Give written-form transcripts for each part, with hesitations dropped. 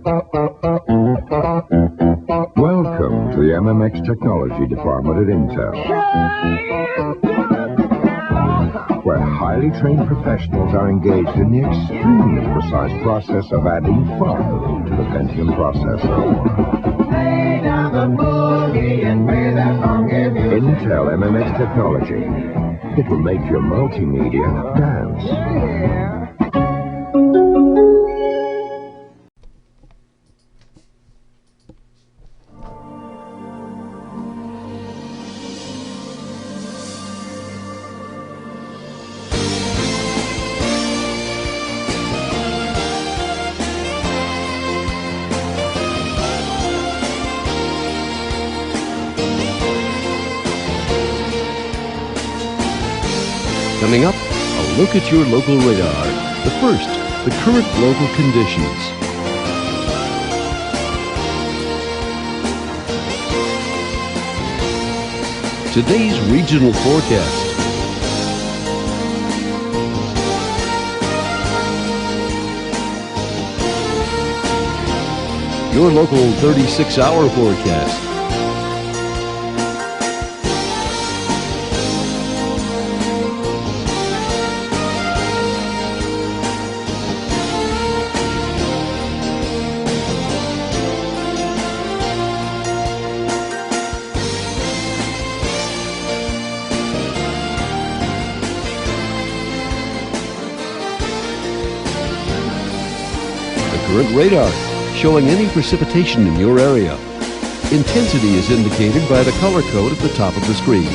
Welcome to the MMX Technology Department at Intel, where highly trained professionals are engaged in the extremely precise process of adding 5 to the Pentium processor. Intel MMX Technology. It will make your multimedia dance. Coming up, a look at your local radar. But first, the current local conditions. Today's regional forecast. Your local 36-hour forecast. Current radar, showing any precipitation in your area. Intensity is indicated by the color code at the top of the screen.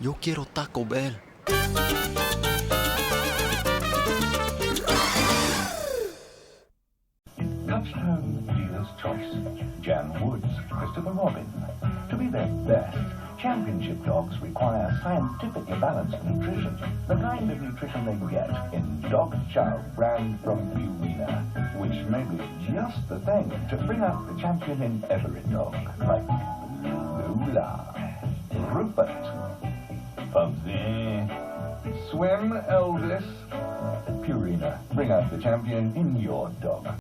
Yo quiero Taco Bell. Touchstone Dealer's Choice. Jan Woods, Christopher Robin. To be their best, championship dogs require scientifically balanced nutrition. The kind of nutrition they get in Dog Chow brand from Purina, which may be just the thing to bring out the champion in every dog. Like Lula, Rupert, Bubsy, Swim Elvis. Purina, bring out the champion in your dog.